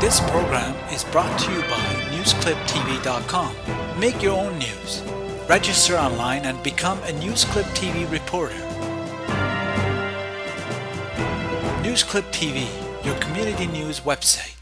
This program is brought to you by newscliptv.com. Make your own news. Register online and become a Newsclip TV reporter. Newsclip TV, your community news website.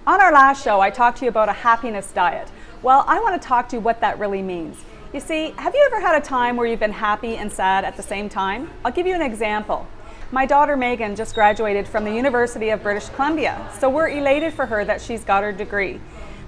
On our last show, I talked to you about a happiness diet. Well, I want to talk to you what that really means. You see, have you ever had a time where you've been happy and sad at the same time? I'll give you an example. My daughter Megan just graduated from the University of British Columbia, so we're elated for her that she's got her degree.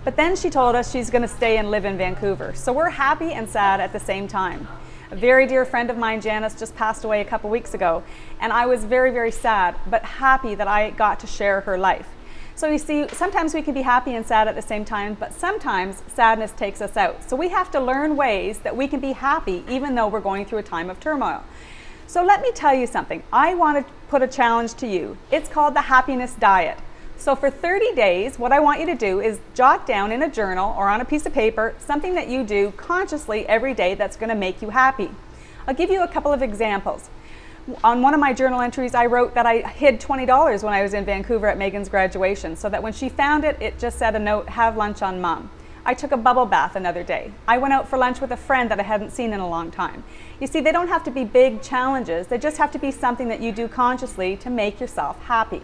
But then she told us she's going to stay and live in Vancouver, so we're happy and sad at the same time. A very dear friend of mine, Janice, just passed away a couple weeks ago, and I was very, very sad, but happy that I got to share her life. So you see, sometimes we can be happy and sad at the same time, but sometimes sadness takes us out. So we have to learn ways that we can be happy even though we're going through a time of turmoil. So let me tell you something. I want to put a challenge to you. It's called the happiness diet. So for 30 days, what I want you to do is jot down in a journal or on a piece of paper something that you do consciously every day that's going to make you happy. I'll give you a couple of examples. On one of my journal entries, I wrote that I hid $20 when I was in Vancouver at Megan's graduation, so that when she found it, it just said a note, "Have lunch on Mom." I took a bubble bath another day. I went out for lunch with a friend that I hadn't seen in a long time. You see, they don't have to be big challenges. They just have to be something that you do consciously to make yourself happy.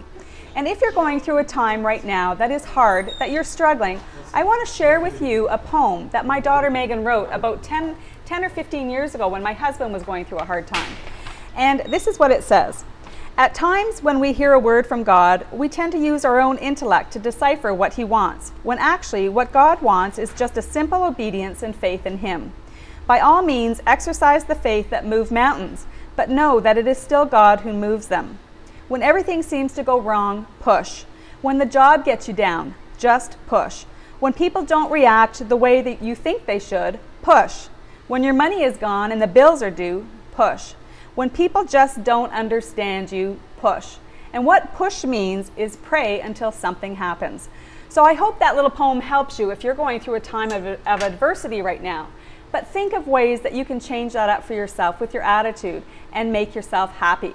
And if you're going through a time right now that is hard, that you're struggling, I want to share with you a poem that my daughter Megan wrote about 10 or 15 years ago when my husband was going through a hard time. And this is what it says. At times when we hear a word from God, we tend to use our own intellect to decipher what He wants, when actually what God wants is just a simple obedience and faith in Him. By all means, exercise the faith that moves mountains, but know that it is still God who moves them. When everything seems to go wrong, push. When the job gets you down, just push. When people don't react the way that you think they should, push. When your money is gone and the bills are due, push. When people just don't understand you, push. And what push means is pray until something happens. So I hope that little poem helps you if you're going through a time of adversity right now. But think of ways that you can change that up for yourself with your attitude and make yourself happy.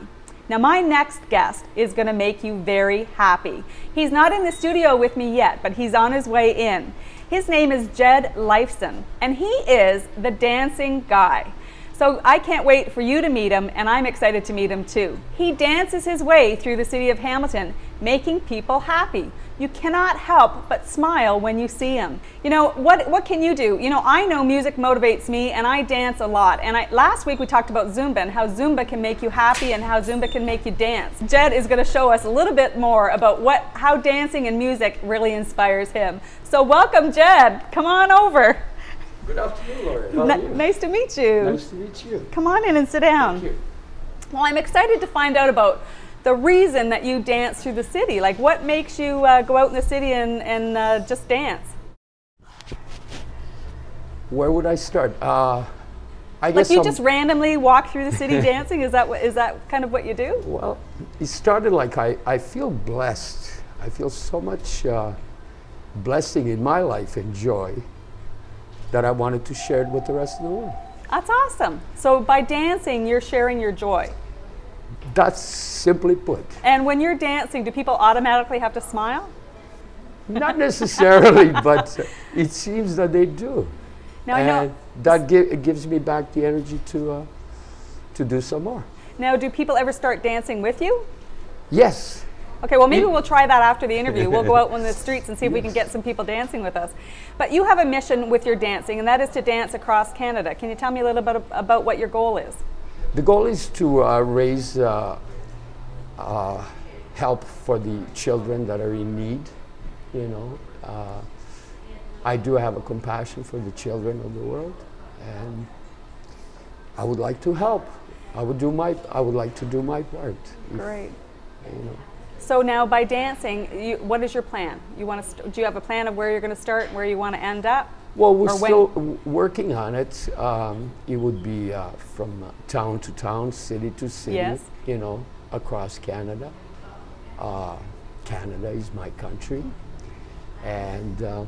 Now my next guest is going to make you very happy. He's not in the studio with me yet, but he's on his way in. His name is Jed Lifeson, and he is the Dancin Guy. So I can't wait for you to meet him, and I'm excited to meet him too. He dances his way through the city of Hamilton, making people happy. You cannot help but smile when you see him. You know, what can you do? You know, I know music motivates me, and I dance a lot. And last week we talked about Zumba and how Zumba can make you happy and how Zumba can make you dance. Jed is going to show us a little bit more about how dancing and music really inspires him. So welcome, Jed. Come on over. Good afternoon, Lauren. How are you? Nice to meet you. Nice to meet you. Come on in and sit down. Thank you. Well, I'm excited to find out about the reason that you dance through the city. Like, what makes you go out in the city and just dance? Where would I start? I Like guess you just randomly walk through the city dancing? Is that kind of what you do? Well, it started like I feel blessed. I feel so much blessing in my life and joy that I wanted to share it with the rest of the world. That's awesome. So by dancing, you're sharing your joy. That's simply put. And when you're dancing, do people automatically have to smile? Not necessarily, but it seems that they do. Now I know. That gives me back the energy to do some more. Now, do people ever start dancing with you? Yes. Okay, well maybe we'll try that after the interview. We'll go out on the streets and see if we can get some people dancing with us. But you have a mission with your dancing, and that is to dance across Canada. Can you tell me a little bit about what your goal is? The goal is to raise help for the children that are in need. You know, I do have a compassion for the children of the world, and I would like to help. I would like to do my part. Great. You know. So now by dancing, what is your plan? Do you have a plan of where you're going to start and where you want to end up? Well, we're Or still working on it. It would be from town to town, city to city, Yes. you know, across Canada. Canada is my country. And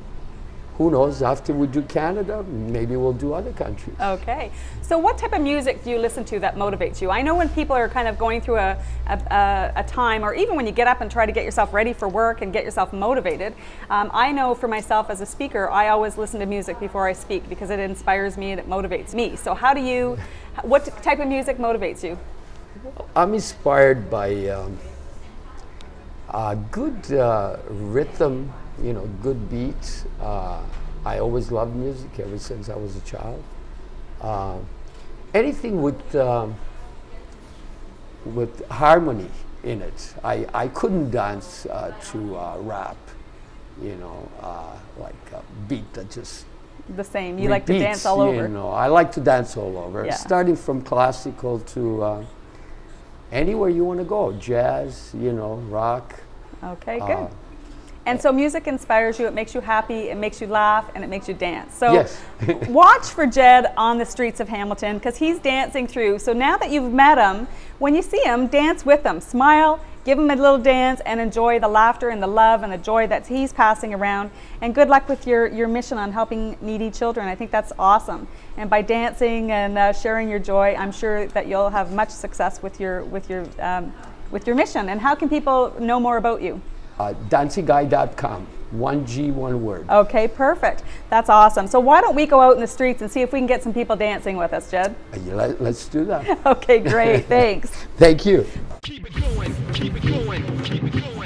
who knows, after we do Canada, maybe we'll do other countries. Okay. So what type of music do you listen to that motivates you? I know when people are kind of going through a time, or even when you get up and try to get yourself ready for work and get yourself motivated, I know for myself as a speaker, I always listen to music before I speak because it inspires me and it motivates me. So how do you, what type of music motivates you? I'm inspired by good rhythm, you know, good beats. I always loved music ever since I was a child. Anything with harmony in it. I couldn't dance to rap, you know, like a beat that just The same. You like to dance all over. You know, I like to dance all over, Yeah. starting from classical to anywhere you want to go. Jazz, you know, rock. Okay, good. And so music inspires you, it makes you happy, it makes you laugh, and it makes you dance. So Yes. watch for Jed on the streets of Hamilton because he's dancing through. So now that you've met him, when you see him, dance with him. Smile, give him a little dance, and enjoy the laughter and the love and the joy that he's passing around. And good luck with your mission on helping needy children. I think that's awesome. And by dancing and sharing your joy, I'm sure that you'll have much success with your mission. And how can people know more about you? DancingGuy.com. 1G, one word. Okay, perfect. That's awesome. So why don't we go out in the streets and see if we can get some people dancing with us, Jed? Let's do that. Okay, great. Thanks. Thank you. Keep it going, keep it going, keep it going.